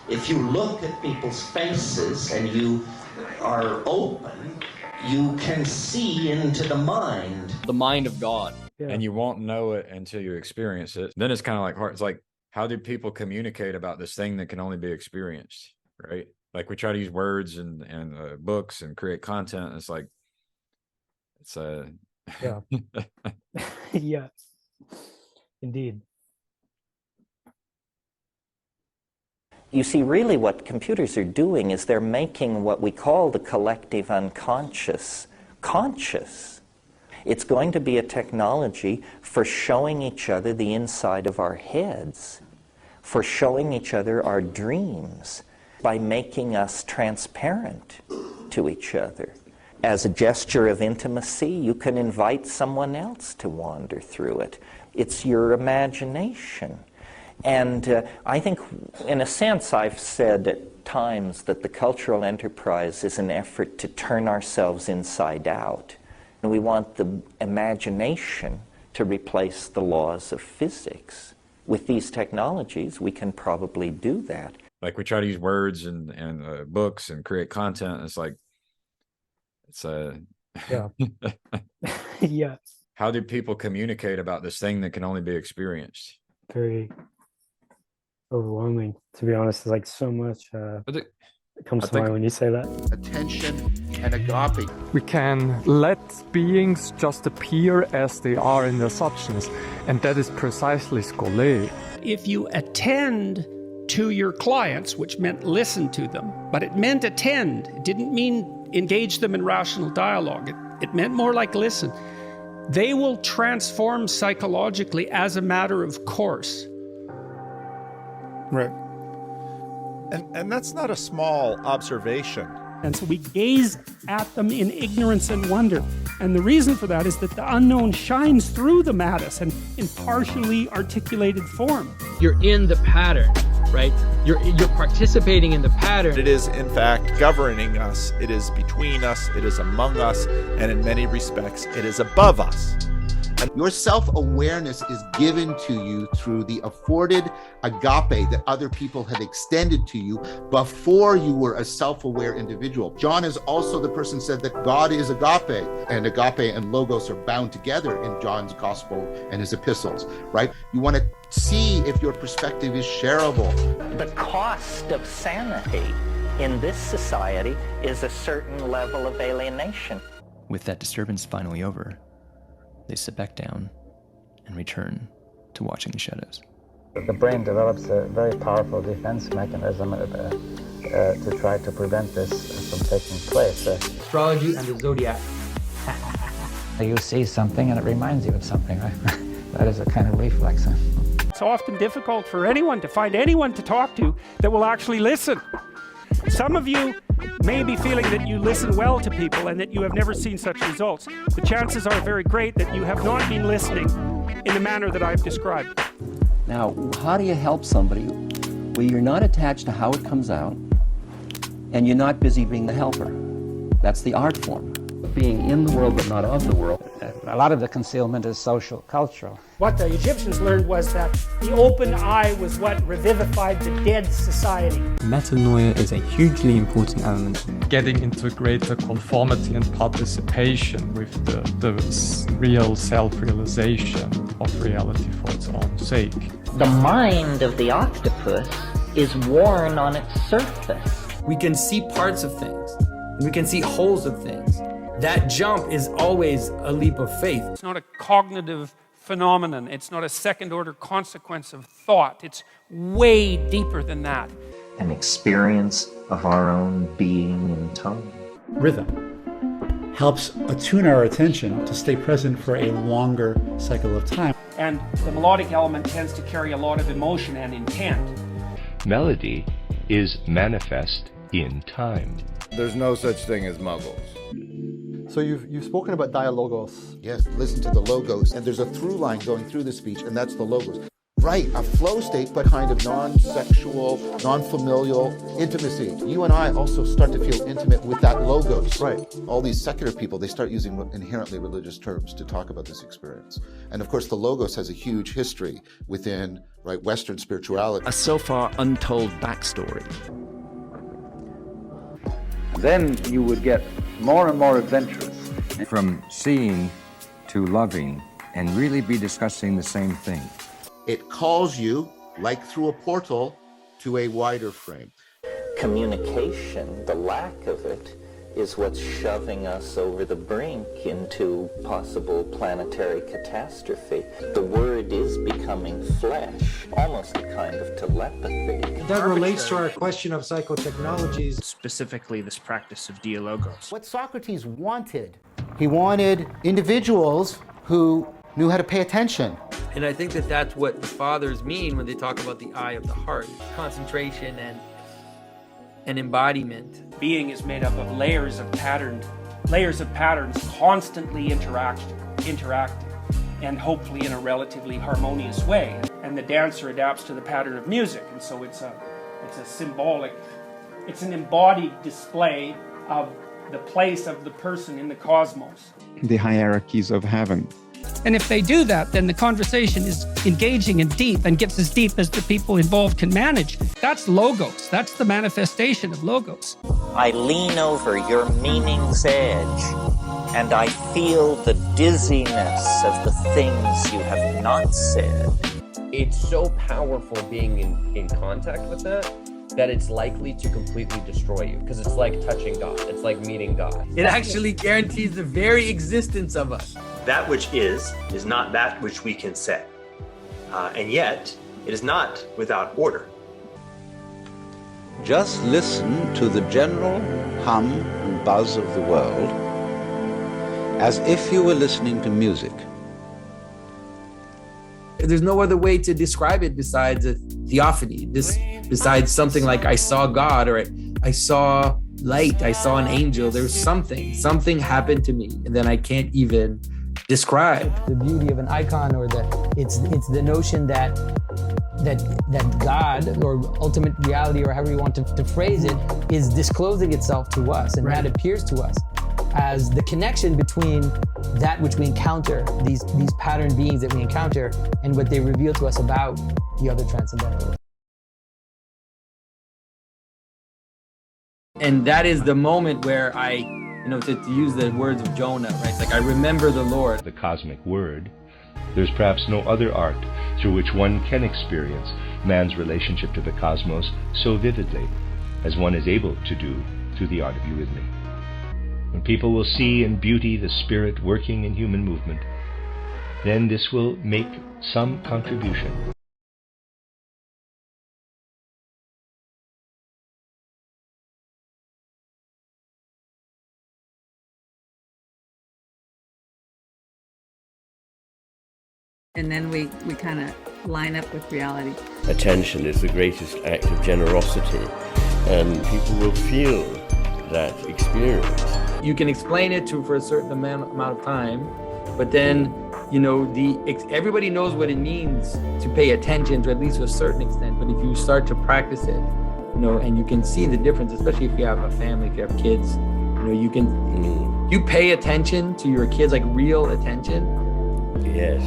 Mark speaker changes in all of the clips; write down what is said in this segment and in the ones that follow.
Speaker 1: If you look at people's faces and you are open, you can see into the mind.
Speaker 2: The mind of God.
Speaker 3: Yeah.
Speaker 4: And you won't know it until you experience it. Then it's kind of like hard. It's like, how do people communicate about this thing that can only be experienced, right? Like we try to use words and books and create content. It's like, it's a...
Speaker 3: Yeah. Yeah, indeed.
Speaker 5: You see, really what computers are doing is they're making what we call the collective unconscious conscious. It's going to be a technology for showing each other the inside of our heads, for showing each other our dreams, by making us transparent to each other. As a gesture of intimacy, you can invite someone else to wander through it. It's your imagination. And I think, in a sense, I've said at times that the cultural enterprise is an effort to turn ourselves inside out. And we want the imagination to replace the laws of physics. With these technologies, we can probably do that.
Speaker 4: Like we try to use words and books and create content. It's like, it's a...
Speaker 3: Yeah. Yeah.
Speaker 4: How do people communicate about this thing that can only be experienced?
Speaker 3: Very overwhelming, to be honest. There's like so much it comes to mind when you say that.
Speaker 6: Attention and agape.
Speaker 7: We can let beings just appear as they are in their substance, and that is precisely Scholé.
Speaker 8: If you attend to your clients, which meant listen to them, but it meant attend. It didn't mean engage them in rational dialogue. It meant more like listen. They will transform psychologically as a matter of course.
Speaker 6: Right. And that's not a small observation.
Speaker 8: And so we gaze at them in ignorance and wonder. And the reason for that is that the unknown shines through the mattis and in partially articulated form.
Speaker 2: You're in the pattern, right? You're participating in the pattern.
Speaker 6: It is, in fact, governing us. It is between us. It is among us. And in many respects, it is above us.
Speaker 9: Your self-awareness is given to you through the afforded agape that other people have extended to you before you were a self-aware individual. John is also the person said that God is agape, and agape and logos are bound together in John's gospel and his epistles, right? You want to see if your perspective is shareable.
Speaker 5: The cost of sanity in this society is a certain level of alienation.
Speaker 10: With that disturbance finally over, they sit back down and return to watching the shadows.
Speaker 11: The brain develops a very powerful defense mechanism to try to prevent this from taking place.
Speaker 2: Astrology and the zodiac.
Speaker 11: You see something and it reminds you of something, right? That is a kind of reflex.
Speaker 8: It's often difficult for anyone to find anyone to talk to that will actually listen. Some of you may be feeling that you listen well to people and that you have never seen such results. The chances are very great that you have not been listening in the manner that I've described.
Speaker 12: Now, how do you help somebody where you're not attached to how it comes out and you're not busy being the helper? That's the art form. Being in the world but not of the world.
Speaker 11: A lot of the concealment is social, cultural.
Speaker 8: What the Egyptians learned was that the open eye was what revivified the dead society.
Speaker 7: Metanoia is a hugely important element. Getting into greater conformity and participation with the real self-realization of reality for its own sake.
Speaker 5: The mind of the octopus is worn on its surface.
Speaker 2: We can see parts of things, and we can see holes of things. That jump is always a leap of faith.
Speaker 8: It's not a cognitive phenomenon. It's not a second-order consequence of thought. It's way deeper than that.
Speaker 5: An experience of our own being in tone.
Speaker 13: Rhythm helps attune our attention to stay present for a longer cycle of time.
Speaker 8: And the melodic element tends to carry a lot of emotion and intent.
Speaker 14: Melody is manifest in time.
Speaker 6: There's no such thing as muggles.
Speaker 13: So you've spoken about dialogos.
Speaker 9: Yes, listen to the logos, and there's a through line going through the speech, and that's the logos. Right, a flow state, but kind of non-sexual, non-familial intimacy. You and I also start to feel intimate with that logos. Right. All these secular people, they start using inherently religious terms to talk about this experience. And of course, the logos has a huge history within, right, Western spirituality.
Speaker 15: A so far untold backstory.
Speaker 11: Then you would get more and more adventurous.
Speaker 16: From seeing to loving and really be discussing the same thing.
Speaker 9: It calls you, like through a portal, to a wider frame.
Speaker 5: Communication, the lack of it, is what's shoving us over the brink into possible planetary catastrophe. The word is becoming flesh, almost a kind of telepathy.
Speaker 17: That relates to our question of psychotechnologies.
Speaker 18: Specifically, this practice of Dialogos.
Speaker 19: What Socrates wanted, he wanted individuals who knew how to pay attention.
Speaker 2: And I think that that's what the fathers mean when they talk about the eye of the heart, concentration and embodiment.
Speaker 8: Being is made up of layers of patterns constantly interacting, and hopefully in a relatively harmonious way. And the dancer adapts to the pattern of music, and so it's a symbolic, it's an embodied display of the place of the person in the cosmos.
Speaker 20: The hierarchies of heaven.
Speaker 21: And if they do that, then the conversation is engaging and deep and gets as deep as the people involved can manage. That's logos. That's the manifestation of logos.
Speaker 5: I lean over your meaning's edge, and I feel the dizziness of the things you have not said.
Speaker 22: It's so powerful being in contact with that it's likely to completely destroy you, because it's like touching God. It's like meeting God.
Speaker 2: It actually guarantees the very existence of us.
Speaker 23: That which is not that which we can say. And yet, it is not without order.
Speaker 24: Just listen to the general hum and buzz of the world as if you were listening to music.
Speaker 2: There's no other way to describe it besides a theophany, besides something like I saw God, or I saw light, I saw an angel. There's something happened to me, and then I can't even describe.
Speaker 25: The beauty of an icon, or it's the notion that God, or ultimate reality, or however you want to phrase it, is disclosing itself to us, and that appears to us as the connection between that which we encounter, these pattern beings that we encounter, and what they reveal to us about the other transcendental.
Speaker 2: And that is the moment where I, to use the words of Jonah, right? It's like, I remember the Lord.
Speaker 14: The cosmic word. There's perhaps no other art through which one can experience man's relationship to the cosmos so vividly as one is able to do through the art of Eurythmy. When people will see in beauty the spirit working in human movement, then this will make some contribution.
Speaker 26: And then we kind of line up with reality.
Speaker 27: Attention is the greatest act of generosity, and people will feel that experience.
Speaker 2: You can explain it for a certain amount of time, but then, everybody knows what it means to pay attention, to at least a certain extent. But if you start to practice it, and you can see the difference, especially if you have a family, if you have kids, you pay attention to your kids, like real attention.
Speaker 27: Yes.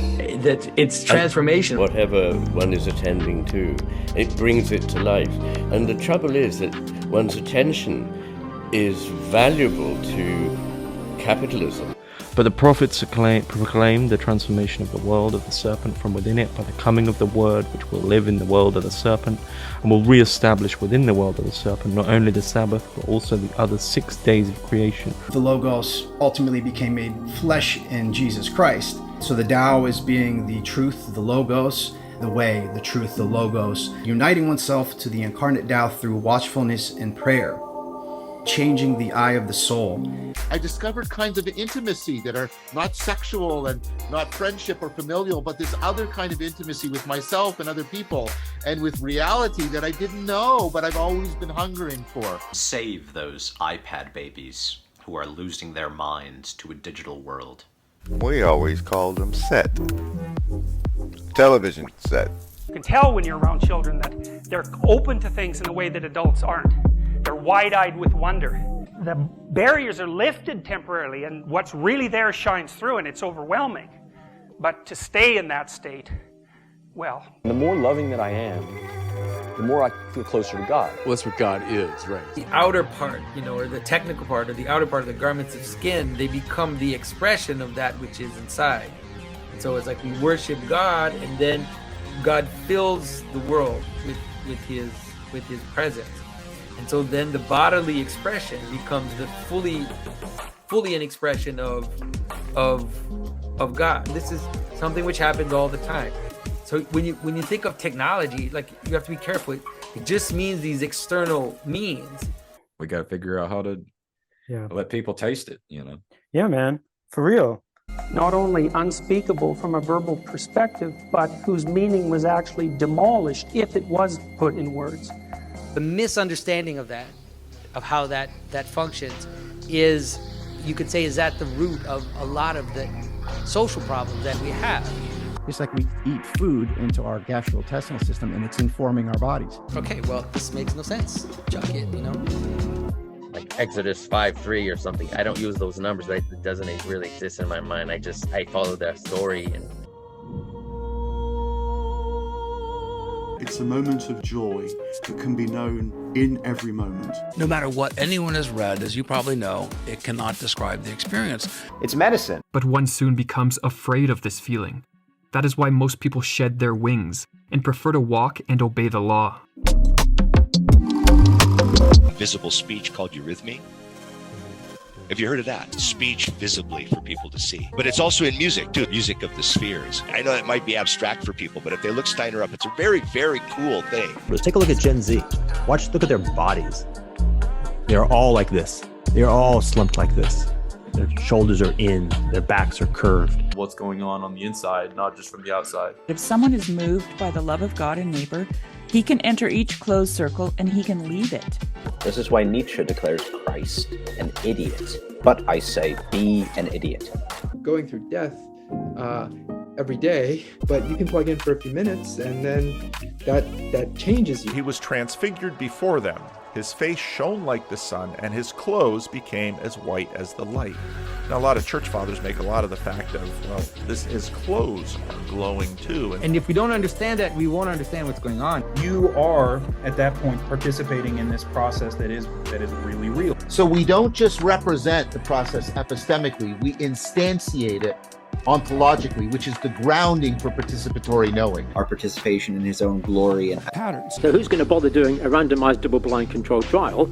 Speaker 2: That it's transformation.
Speaker 27: Whatever one is attending to, it brings it to life. And the trouble is that one's attention is valuable to capitalism.
Speaker 7: But the prophets proclaim the transformation of the world of the serpent from within it by the coming of the word, which will live in the world of the serpent and will re-establish within the world of the serpent not only the Sabbath but also the other 6 days of creation.
Speaker 28: The Logos ultimately became made flesh in Jesus Christ. So the Tao is being the truth, the Logos, the way, the truth, the Logos, uniting oneself to the incarnate Tao through watchfulness and prayer, changing the eye of the soul.
Speaker 9: I discovered kinds of intimacy that are not sexual and not friendship or familial, but this other kind of intimacy with myself and other people, and with reality that I didn't know, but I've always been hungering for.
Speaker 29: Save those iPad babies who are losing their minds to a digital world.
Speaker 30: We always called them set. Television set.
Speaker 8: You can tell when you're around children that they're open to things in a way that adults aren't. They're wide-eyed with wonder. The barriers are lifted temporarily, and what's really there shines through, and it's overwhelming. But to stay in that state, well...
Speaker 1: The more loving that I am, the more I feel closer to God.
Speaker 3: Well, that's what God is, right?
Speaker 2: The outer part, or the technical part, or the outer part of the garments of skin, they become the expression of that which is inside. And so it's like we worship God, and then God fills the world with His presence. And so then the bodily expression becomes the fully an expression of God. This is something which happens all the time. So when you think of technology, like, you have to be careful. It just means these external means.
Speaker 3: We got to figure out how to let people taste it,
Speaker 8: Yeah, man, for real. Not only unspeakable from a verbal perspective, but whose meaning was actually demolished if it was put in words.
Speaker 2: The misunderstanding of that, of how that functions, is, you could say, is at the root of a lot of the social problems that we have.
Speaker 4: It's like we eat food into our gastrointestinal system, and it's informing our bodies.
Speaker 2: Okay, well, this makes no sense. Chuck it,
Speaker 22: Like Exodus 5:3 or something. I don't use those numbers. It doesn't really exist in my mind. I follow that story. And
Speaker 6: it's a moment of joy that can be known in every moment.
Speaker 3: No matter what anyone has read, as you probably know, it cannot describe the experience.
Speaker 6: It's medicine.
Speaker 10: But one soon becomes afraid of this feeling. That is why most people shed their wings and prefer to walk and obey the law.
Speaker 11: Visible speech called Eurythmy. Have you heard of that? Speech visibly for people to see. But it's also in music, too. Music of the spheres. I know it might be abstract for people, but if they look Steiner up, it's a very, very cool thing.
Speaker 12: Let's take a look at Gen Z. Look at their bodies. They're all like this. They're all slumped like this. Their shoulders are in, their backs are curved.
Speaker 3: What's going on the inside, not just from the outside.
Speaker 13: If someone is moved by the love of God and neighbor, he can enter each closed circle and he can leave it.
Speaker 29: This is why Nietzsche declares Christ an idiot. But I say, be an idiot.
Speaker 15: Going through death every day, but you can plug in for a few minutes and then that changes you.
Speaker 30: He was transfigured before them. His face shone like the sun, and his clothes became as white as the light. Now, a lot of church fathers make a lot of the fact of, his clothes are glowing too.
Speaker 2: And if we don't understand that, we won't understand what's going on.
Speaker 31: You are, at that point, participating in this process that is really real.
Speaker 9: So we don't just represent the process epistemically, we instantiate it ontologically, which is the grounding for participatory knowing.
Speaker 29: Our participation in his own glory and
Speaker 31: patterns.
Speaker 32: So who's going to bother doing a randomized double-blind controlled trial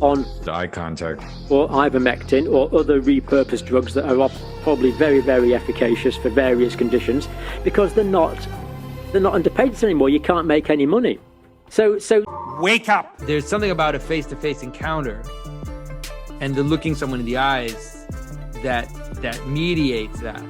Speaker 32: on
Speaker 3: the iContact
Speaker 32: or ivermectin or other repurposed drugs that are probably very, very efficacious for various conditions, because they're not under patents anymore. You can't make any money. So
Speaker 8: wake up.
Speaker 2: There's something about a face-to-face encounter and the looking someone in the eyes that mediates that.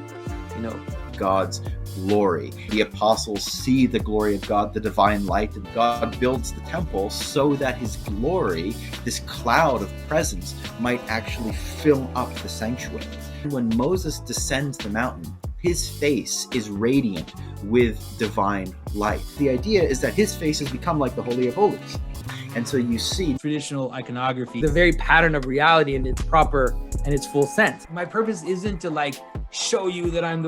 Speaker 29: God's glory. The apostles see the glory of God, the divine light, and God builds the temple so that his glory, this cloud of presence, might actually fill up the sanctuary. When Moses descends the mountain, his face is radiant with divine light. The idea is that his face has become like the Holy of Holies. And so you see
Speaker 2: traditional iconography, the very pattern of reality in its proper and its full sense. My purpose isn't to show you that I'm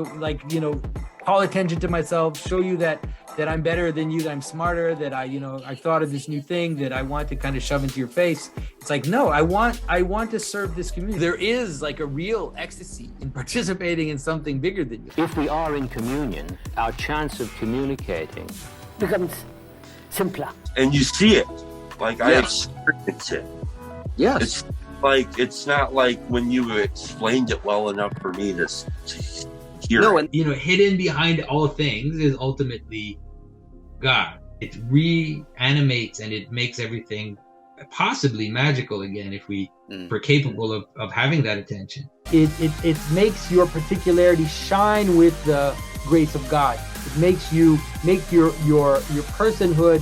Speaker 2: call attention to myself, show you that I'm better than you, that I'm smarter, that I thought of this new thing that I want to kind of shove into your face. It's like, no, I want to serve this community. There is a real ecstasy in participating in something bigger than you.
Speaker 32: if we are in communion, our chance of communicating becomes simpler.
Speaker 33: And you see it. I experience it.
Speaker 29: Yes.
Speaker 33: It's not like when you explained it well enough for me to hear it.
Speaker 2: Hidden behind all things is ultimately God. It reanimates and it makes everything possibly magical again if we're capable of having that attention. It makes your particularity shine with the grace of God. It makes you make your personhood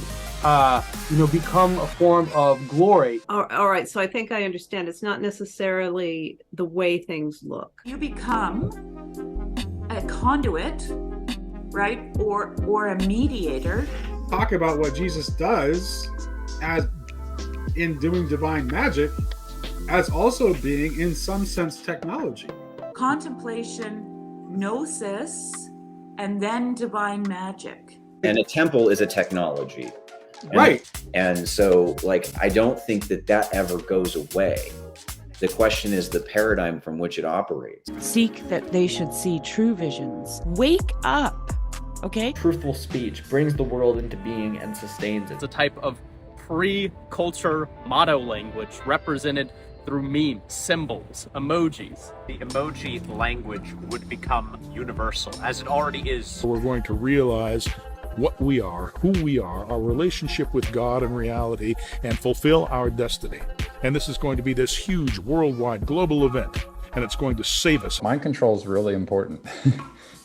Speaker 2: become a form of glory.
Speaker 26: All right, so I think I understand. It's not necessarily the way things look.
Speaker 13: You become a conduit, right, or a mediator
Speaker 5: talk about what Jesus does as in doing divine magic as also being, in some sense, technology.
Speaker 13: Contemplation, gnosis, and then divine magic.
Speaker 7: And a temple is a technology.
Speaker 5: Right.
Speaker 7: And so, like, I don't think that ever goes away. The question is the paradigm from which it operates.
Speaker 13: Seek that they should see true visions. Wake up, okay?
Speaker 14: Truthful speech brings the world into being and sustains it.
Speaker 16: It's a type of pre-culture motto language represented through memes, symbols, emojis. The emoji language would become universal, as it already is.
Speaker 17: We're going to realize what we are, who we are, our relationship with God and reality, and fulfill our destiny. And this is going to be this huge worldwide global event, and it's going to save us.
Speaker 18: Mind control is really important.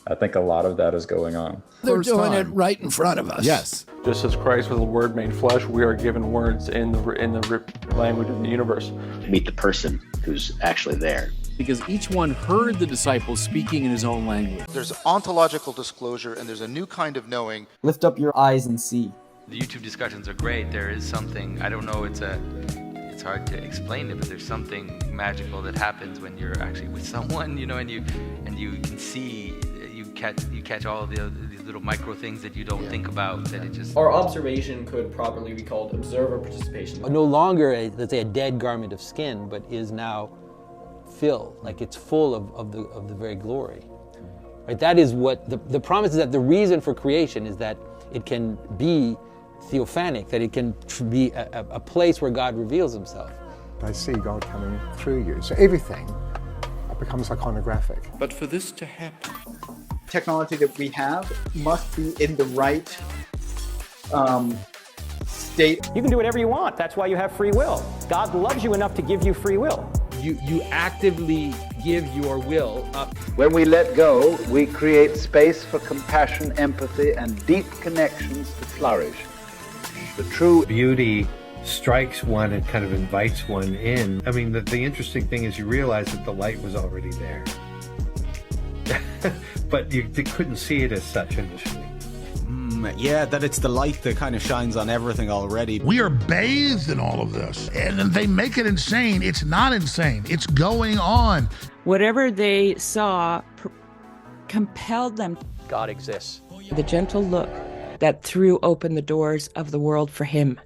Speaker 18: I think a lot of that is going on.
Speaker 3: They're doing it right in front of us.
Speaker 18: Yes.
Speaker 31: Just as Christ was the Word made flesh, we are given words in the language of the universe.
Speaker 19: Meet the person who's actually there.
Speaker 20: Because each one heard the disciples speaking in his own language.
Speaker 21: There's ontological disclosure, and there's a new kind of knowing.
Speaker 23: Lift up your eyes and see.
Speaker 24: The YouTube discussions are great. There is something, I don't know, it's hard to explain it, but there's something magical that happens when you're actually with someone, you know, and you can see, you catch all of these little micro things that you don't think about, that it just...
Speaker 14: Our observation could properly be called observer participation.
Speaker 2: No longer, let's say, a dead garment of skin, but is now filled, like it's full of the very glory. Right? That is what the promise is, that the reason for creation is that it can be theophanic, that it can be a place where God reveals himself.
Speaker 25: I see God coming through you. So everything becomes iconographic.
Speaker 6: But for this to happen,
Speaker 27: technology that we have must be in the right state.
Speaker 34: You can do whatever you want. That's why you have free will. God loves you enough to give you free will.
Speaker 2: You actively give your will up.
Speaker 35: When we let go, we create space for compassion, empathy, and deep connections to flourish. The true
Speaker 36: beauty strikes one and kind of invites one in. I mean, the interesting thing is you realize that the light was already there. But you couldn't see it as such initially.
Speaker 37: Yeah, that it's the light that kind of shines on everything already.
Speaker 38: We are bathed in all of this, and they make it insane. It's not insane. It's going on.
Speaker 13: Whatever they saw compelled them.
Speaker 1: God exists.
Speaker 13: The gentle look that threw open the doors of the world for him.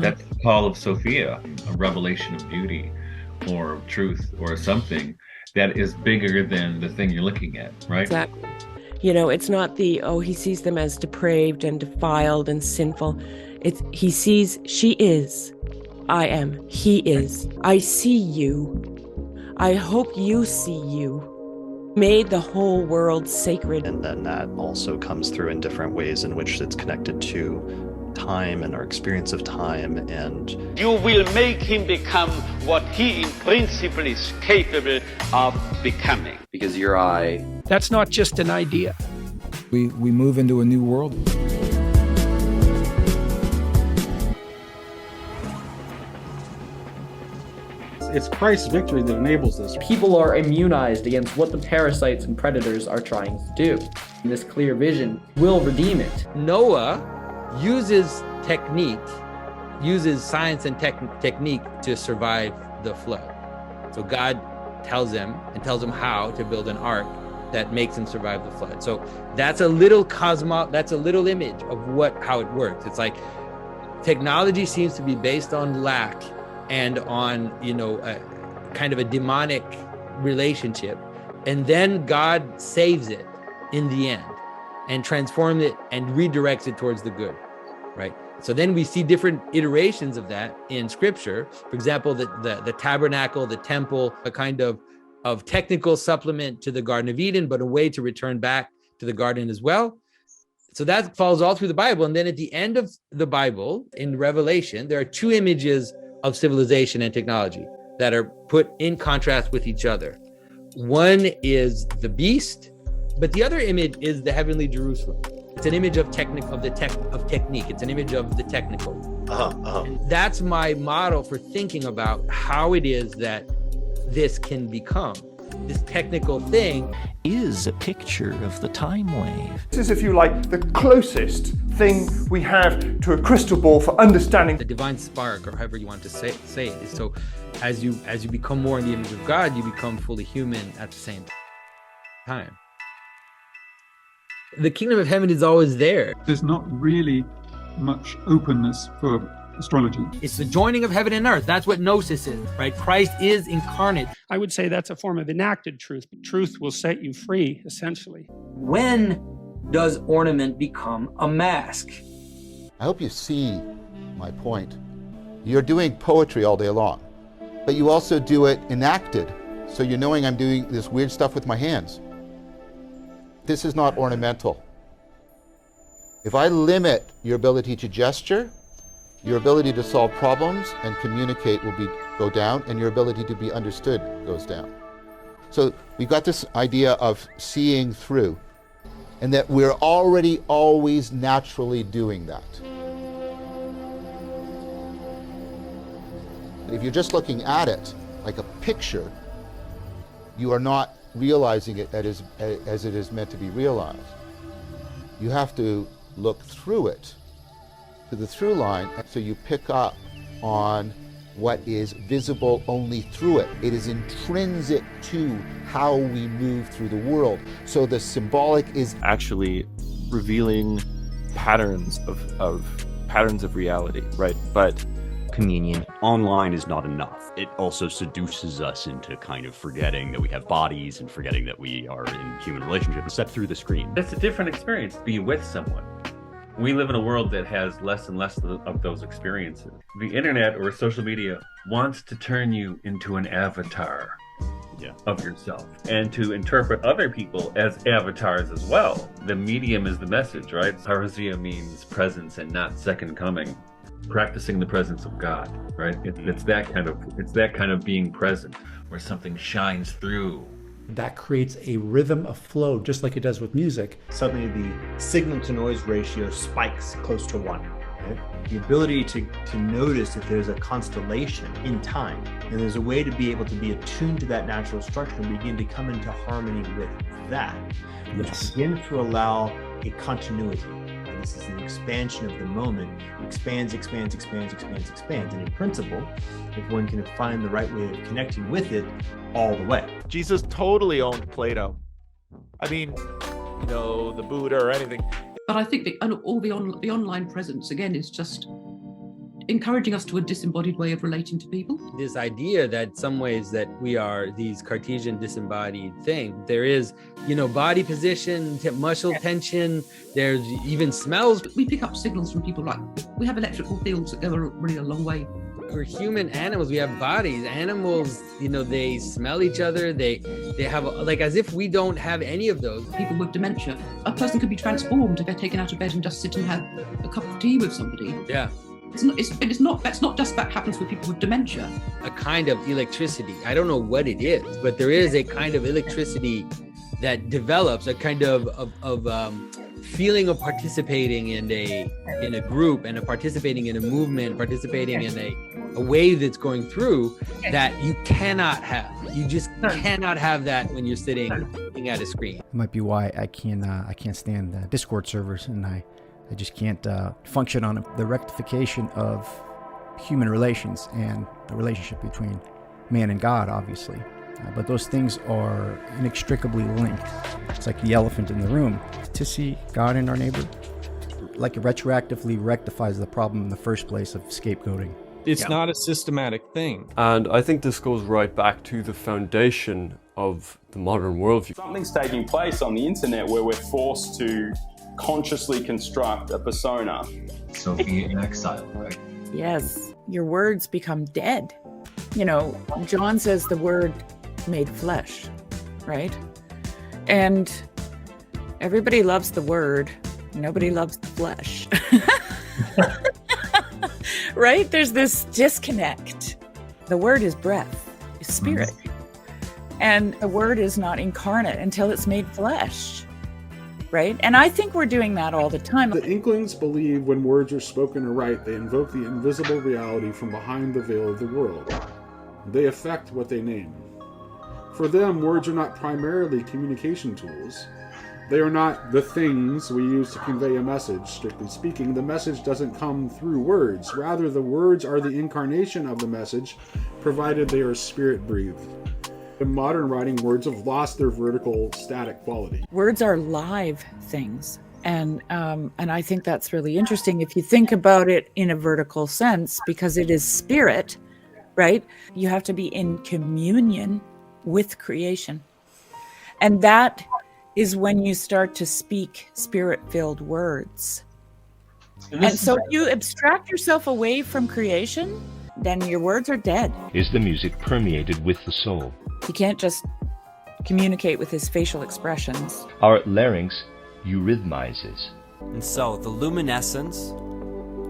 Speaker 39: That's the call of Sophia, a revelation of beauty or truth or something that is bigger than the thing you're looking at, right?
Speaker 13: Exactly. You know, it's not he sees them as depraved and defiled and sinful. He sees, she is, I am, he is. I see you. I hope you see you. Made the whole world sacred.
Speaker 40: And then that also comes through in different ways in which it's connected to time and our experience of time. And
Speaker 41: you will make him become what he in principle is capable of becoming.
Speaker 23: Because your eye.
Speaker 8: That's not just an idea.
Speaker 4: We move into a new world.
Speaker 31: It's Christ's victory that enables this.
Speaker 14: People are immunized against what the parasites and predators are trying to do. And this clear vision will redeem it.
Speaker 2: Noah uses science and technique to survive the flood. So God tells him how to build an ark that makes him survive the flood. So that's a little image of how it works. It's like technology seems to be based on lack and on, a kind of a demonic relationship. And then God saves it in the end and transforms it and redirects it towards the good, right? So then we see different iterations of that in scripture. For example, the tabernacle, the temple, a kind of technical supplement to the Garden of Eden, but a way to return back to the garden as well. So that follows all through the Bible. And then at the end of the Bible, in Revelation, there are two images of civilization and technology that are put in contrast with each other. One is the beast, but the other image is the heavenly Jerusalem. It's an image of technique. It's an image of the technical. That's my model for thinking about how it is that this can become. this technical thing
Speaker 3: is a picture of the time wave.
Speaker 31: This is, if you like, the closest thing we have to a crystal ball for understanding
Speaker 2: the divine spark, or however you want to say it. So as you become more in the image of God, you become fully human at the same time. The kingdom of heaven is always there.
Speaker 5: There's not really much openness for astrology.
Speaker 2: It's the joining of heaven and earth. That's what gnosis is, right? Christ is incarnate.
Speaker 8: I would say that's a form of enacted truth. Truth will set you free, essentially.
Speaker 2: When does ornament become a mask?
Speaker 25: I hope you see my point. You're doing poetry all day long, but you also do it enacted. So you're knowing I'm doing this weird stuff with my hands. This is not ornamental. If I limit your ability to gesture, your ability to solve problems and communicate will go down, and your ability to be understood goes down. So we've got this idea of seeing through, and that we're already always naturally doing that. If you're just looking at it like a picture, you are not realizing it as it is meant to be realized. You have to look through it, to the through line, so you pick up on what is visible only through it. It is intrinsic to how we move through the world. So the symbolic is
Speaker 31: actually revealing patterns of reality, right? But
Speaker 7: communion online is not enough. It also seduces us into kind of forgetting that we have bodies and forgetting that we are in human relationships set through the screen.
Speaker 39: That's a different experience, be with someone. We live in a world that has less and less of those experiences. The internet or social media wants to turn you into an avatar of yourself and to interpret other people as avatars as well. The medium is the message, right? Parousia means presence and not second coming. Practicing the presence of God, right? It's that kind of being present where something shines through.
Speaker 9: That creates a rhythm of flow, just like it does with music.
Speaker 10: Suddenly the signal to noise ratio spikes close to 1. Right? The ability to notice that there's a constellation in time, and there's a way to be able to be attuned to that natural structure and begin to come into harmony with that, which begins to allow a continuity. This is an expansion of the moment. It expands. And in principle, if one can find the right way of connecting with it all the way.
Speaker 31: Jesus totally owned Plato. I mean, the Buddha or anything.
Speaker 11: But I think the online presence, again, is just encouraging us to a disembodied way of relating to people.
Speaker 2: This idea that some ways that we are these Cartesian disembodied thing. There is, body position, muscle tension, there's even smells.
Speaker 11: We pick up signals from people, like we have electrical fields that go really a long way.
Speaker 2: We're human animals, we have bodies. Animals, they smell each other, they have, as if we don't have any of those.
Speaker 11: People with dementia, a person could be transformed if they're taken out of bed and just sit and have a cup of tea with somebody.
Speaker 2: Yeah.
Speaker 11: That's not just that happens with people with dementia.
Speaker 2: A kind of electricity. I don't know what it is, but there is a kind of electricity that develops, a kind of feeling of participating in a group and participating in a movement, participating in a wave that's going through that you cannot have. You just cannot have that when you're sitting at a screen.
Speaker 4: It might be why I can't stand Discord servers, and I just can't function on the rectification of human relations and the relationship between man and God, obviously. But those things are inextricably linked. It's like the elephant in the room. To see God in our neighbor, like it retroactively rectifies the problem in the first place of scapegoating.
Speaker 31: It's not a systematic thing. And I think this goes right back to the foundation of the modern worldview.
Speaker 12: Something's taking place on the internet where we're forced to consciously construct a persona.
Speaker 39: Sophie in exile, right?
Speaker 15: Yes, your words become dead. John says the word made flesh, right? And everybody loves the word, nobody loves the flesh. Right? There's this disconnect. The word is breath, is spirit. And the word is not incarnate until it's made flesh. Right? And I think we're doing that all the time.
Speaker 25: The Inklings believe when words are spoken aright, they invoke the invisible reality from behind the veil of the world. They affect what they name.
Speaker 6: For them, words are not primarily communication tools. They are not the things we use to convey a message. Strictly speaking, the message doesn't come through words. Rather, the words are the incarnation of the message, provided they are spirit-breathed. In modern writing, words have lost their vertical, static quality.
Speaker 15: Words are live things. And I think that's really interesting if you think about it in a vertical sense, because it is spirit, right? You have to be in communion with creation. And that is when you start to speak spirit-filled words. And so if you abstract yourself away from creation, then your words are dead.
Speaker 16: Is the music permeated with the soul?
Speaker 15: He can't just communicate with his facial expressions.
Speaker 16: Our larynx eurythmizes.
Speaker 17: And so the luminescence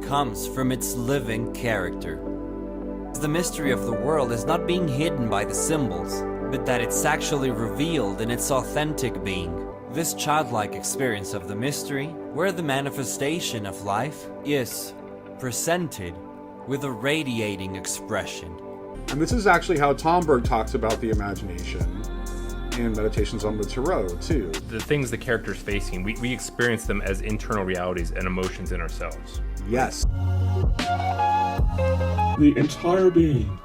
Speaker 17: comes from its living character. The mystery of the world is not being hidden by the symbols, but that it's actually revealed in its authentic being. This childlike experience of the mystery, where the manifestation of life is presented with a radiating expression.
Speaker 6: And this is actually how Tomberg talks about the imagination in Meditations on the Tarot, too.
Speaker 18: The things the character's facing, we experience them as internal realities and emotions in ourselves.
Speaker 6: Yes.
Speaker 19: The entire being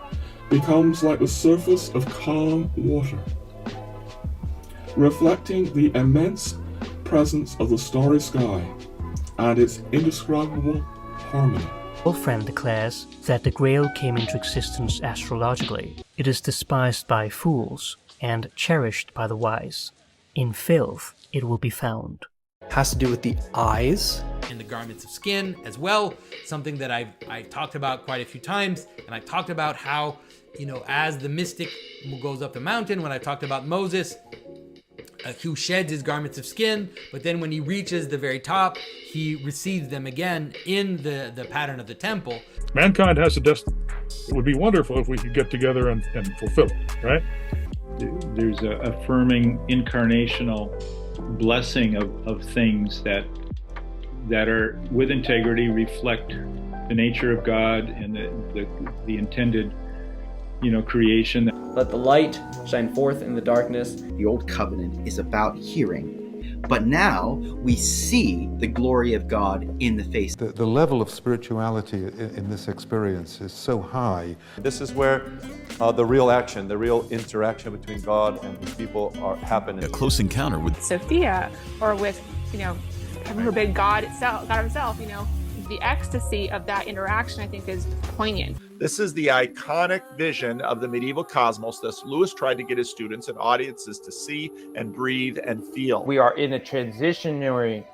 Speaker 19: becomes like the surface of calm water, reflecting the immense presence of the starry sky and its indescribable harmony.
Speaker 20: Wolfram declares that the Grail came into existence astrologically. It is despised by fools and cherished by the wise. In filth it will be found.
Speaker 21: Has to do with the eyes.
Speaker 2: And the garments of skin as well, something that I've talked about quite a few times. And I talked about how, as the mystic goes up the mountain, when I talked about Moses, who sheds his garments of skin, but then when he reaches the very top, he receives them again in the pattern of the temple.
Speaker 22: Mankind has a destiny. It would be wonderful if we could get together and fulfill it, right?
Speaker 24: There's a affirming incarnational blessing of things that are with integrity, reflect the nature of God and the intended creation.
Speaker 14: Let the light shine forth in the darkness.
Speaker 26: The old covenant is about hearing, but now we see the glory of God in the face.
Speaker 25: The level of spirituality in this experience is so high.
Speaker 27: This is where the real action, the real interaction between God and his people happen.
Speaker 28: A close encounter with
Speaker 29: Sophia, or with, heaven forbid, God himself, the ecstasy of that interaction, I think, is poignant.
Speaker 30: This is the iconic vision of the medieval cosmos that Lewis tried to get his students and audiences to see and breathe and feel.
Speaker 14: We are in a transitionary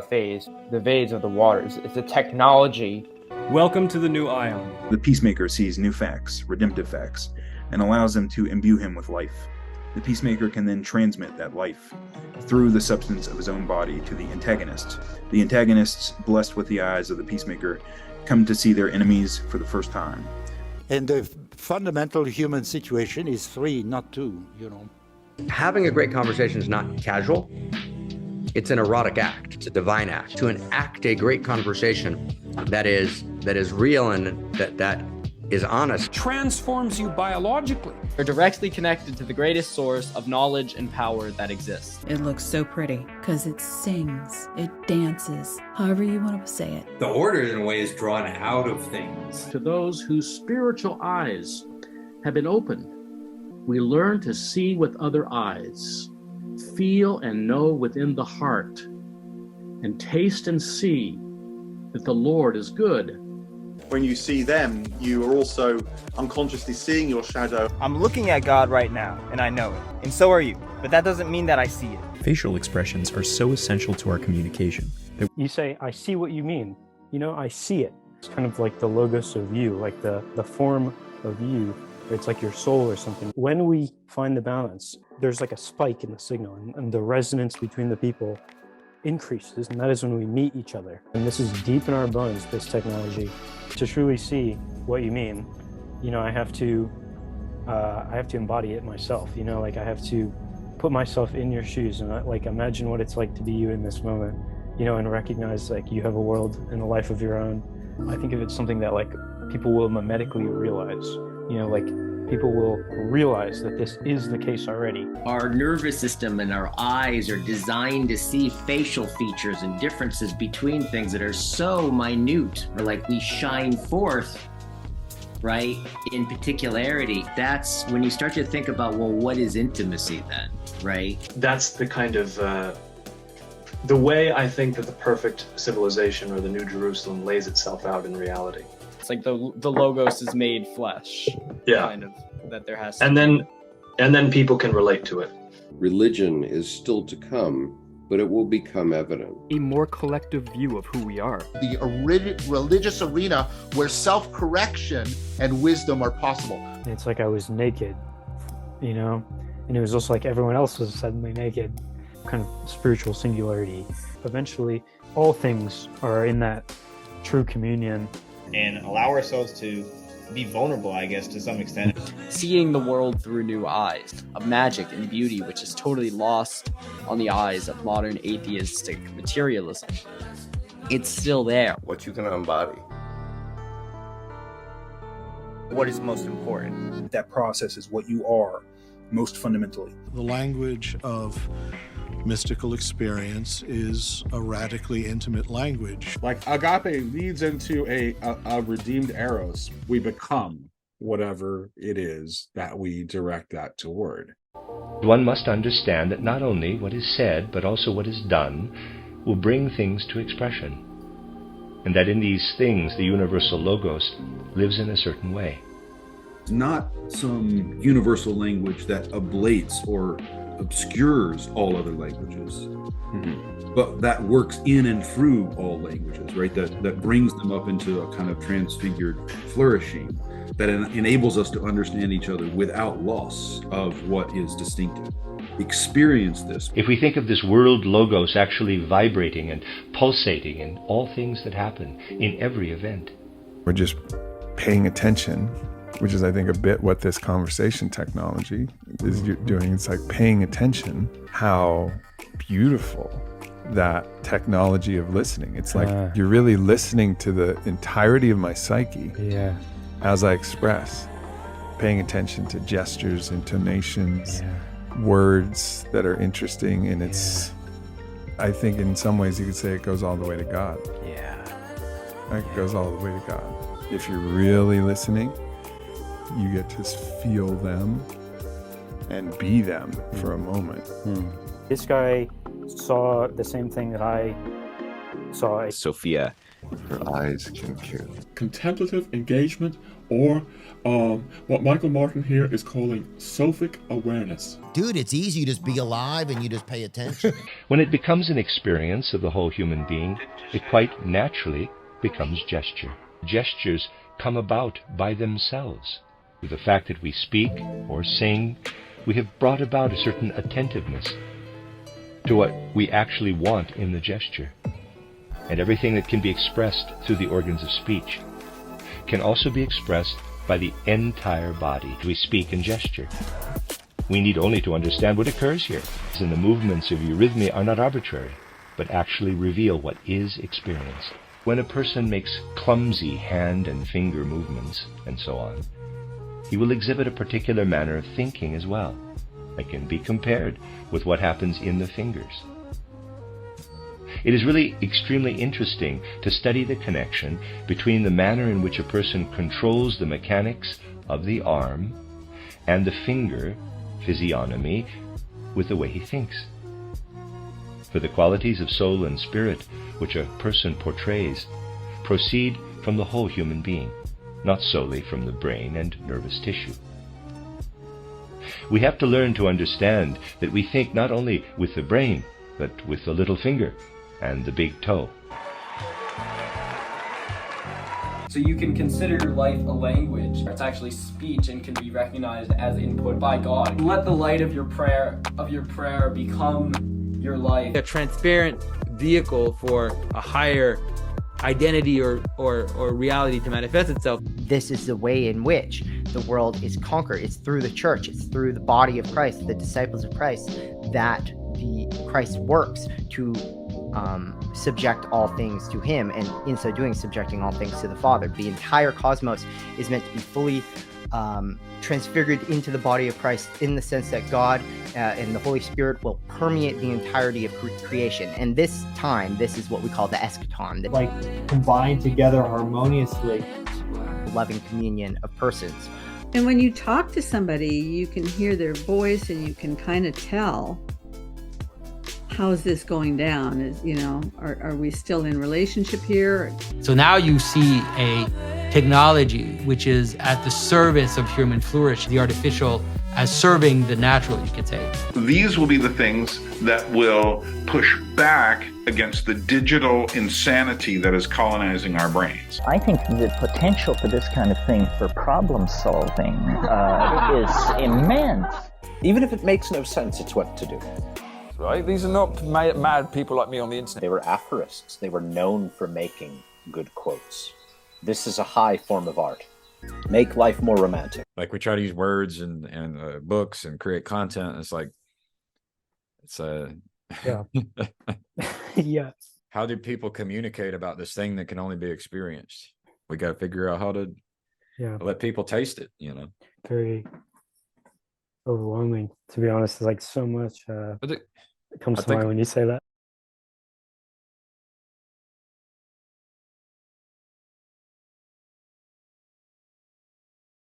Speaker 14: phase, the phase of the waters. It's a technology.
Speaker 32: Welcome to the new Ion.
Speaker 33: The peacemaker sees new facts, redemptive facts, and allows them to imbue him with life. The peacemaker can then transmit that life through the substance of his own body to the antagonist. The antagonists, blessed with the eyes of the peacemaker, come to see their enemies for the first time.
Speaker 34: And the fundamental human situation is 3, not 2,
Speaker 1: Having a great conversation is not casual. It's an erotic act. It's a divine act. To enact a great conversation that is real and that is honest
Speaker 8: transforms you biologically.
Speaker 14: You're directly connected to the greatest source of knowledge and power that exists.
Speaker 35: It looks so pretty because it sings, it dances, however you want to say it.
Speaker 36: The order, in a way, is drawn out of things.
Speaker 37: To those whose spiritual eyes have been opened, we learn to see with other eyes, feel and know within the heart, and taste and see that the Lord is good.
Speaker 30: When you see them, you are also unconsciously seeing your shadow.
Speaker 38: I'm looking at God right now, and I know it. And so are you. But that doesn't mean that I see it.
Speaker 42: Facial expressions are so essential to our communication.
Speaker 43: You say, I see what you mean. I see it. It's kind of like the logos of you, like the form of you. It's like your soul or something. When we find the balance, there's like a spike in the signal, and the resonance between the people increases, and that is when we meet each other. And this is deep in our bones, this technology. To truly see what you mean, I have to embody it myself. I have to put myself in your shoes and imagine what it's like to be you in this moment. And recognize you have a world and a life of your own. I think if it's something that people will mimetically realize, people will realize that this is the case already.
Speaker 3: Our nervous system and our eyes are designed to see facial features and differences between things that are so minute, or like we shine forth, right, in particularity. That's when you start to think about, well, what is intimacy then, right?
Speaker 32: That's the kind of the way I think that the perfect civilization or the New Jerusalem lays itself out in reality.
Speaker 14: It's like the Logos is made flesh.
Speaker 32: Yeah.
Speaker 14: Kind of, that there has to
Speaker 32: and then people can relate to it.
Speaker 4: Religion is still to come, but it will become evident.
Speaker 42: A more collective view of who we are.
Speaker 25: The religious arena where self-correction and wisdom are possible.
Speaker 43: It's like I was naked, you know, and it was also like everyone else was suddenly naked. Kind of spiritual singularity. Eventually, all things are in that true communion.
Speaker 5: And allow ourselves to be vulnerable, I guess, to some extent.
Speaker 14: Seeing the world through new eyes, of magic and beauty, which is totally lost on the eyes of modern atheistic materialism. It's still there.
Speaker 4: What you can embody.
Speaker 38: What is most important?
Speaker 6: That process is what you are, most fundamentally.
Speaker 7: The language of mystical experience is a radically intimate language.
Speaker 22: Like agape leads into a redeemed eros. We become whatever it is that we direct that toward.
Speaker 9: One must understand that not only what is said, but also what is done will bring things to expression, and that in these things the universal Logos lives in a certain way.
Speaker 10: Not some universal language that ablates or obscures all other languages, but that works in and through all languages, right? That brings them up into a kind of transfigured flourishing that enables us to understand each other without loss of what is distinctive. Experience this.
Speaker 9: If we think of this world Logos actually vibrating and pulsating in all things that happen, in every event.
Speaker 11: We're just paying attention, which is, I think, a bit what this conversation technology is doing. It's like paying attention, how beautiful that technology of listening. It's like you're really listening to the entirety of my psyche as I express, paying attention to gestures, intonations, words that are interesting. And it's, I think in some ways you could say it goes all the way to God. It goes all the way to God. If you're really listening, you get to feel them and be them for a moment.
Speaker 43: This guy saw the same thing that I saw.
Speaker 12: Sophia.
Speaker 11: Her eyes can kill.
Speaker 22: Contemplative engagement, or what Michael Martin here is calling sophic awareness.
Speaker 13: Dude, it's easy. You just be alive and you just pay attention.
Speaker 9: When it becomes an experience of the whole human being, it quite naturally becomes gesture. Gestures come about by themselves. With the fact that we speak or sing, we have brought about a certain attentiveness to what we actually want in the gesture. And everything that can be expressed through the organs of speech can also be expressed by the entire body. We speak and gesture. We need only to understand what occurs here. And the movements of Eurythmy are not arbitrary, but actually reveal what is experienced. When a person makes clumsy hand and finger movements, and so on, he will exhibit a particular manner of thinking as well, that can be compared with what happens in the fingers. It is really extremely interesting to study the connection between the manner in which a person controls the mechanics of the arm and the finger physiognomy with the way he thinks. For the qualities of soul and spirit which a person portrays proceed from the whole human being, not solely from the brain and nervous tissue. We have to learn to understand that we think not only with the brain, but with the little finger and the big toe.
Speaker 14: So you can consider your life a language. It's actually speech and can be recognized as input by God. Let the light of your prayer become your life.
Speaker 2: A transparent vehicle for a higher identity or reality to manifest itself.
Speaker 15: This is the way in which the world is conquered. It's through the church. It's through the body of Christ, the disciples of Christ, that Christ works to subject all things to him, and in so doing subjecting all things to the Father. The entire cosmos is meant to be fully transfigured into the body of Christ, in the sense that God and the Holy Spirit will permeate the entirety of creation. And this time, this is what we call the eschaton,
Speaker 1: like combined together harmoniously.
Speaker 15: Loving communion of persons.
Speaker 8: And when you talk to somebody, you can hear their voice and you can kind of tell, how's this going down? Is, you know, are we still in relationship here?
Speaker 2: So now you see a technology which is at the service of human flourish, the artificial as serving the natural, you could say.
Speaker 12: These will be the things that will push back against the digital insanity that is colonizing our brains.
Speaker 16: I think the potential for this kind of thing for problem solving is immense.
Speaker 17: Even if it makes no sense, it's what to do. Right? These are not mad people like me on the internet. They were aphorists. They were known for making good quotes. This is a high form of art. Make life more romantic.
Speaker 18: Like we try to use words and books and create content. It's like,
Speaker 43: yeah. Yeah.
Speaker 18: How do people communicate about this thing that can only be experienced? We got to figure out how to let people taste it, you know.
Speaker 43: Very overwhelming, to be honest. It's like so much comes to mind when you say that.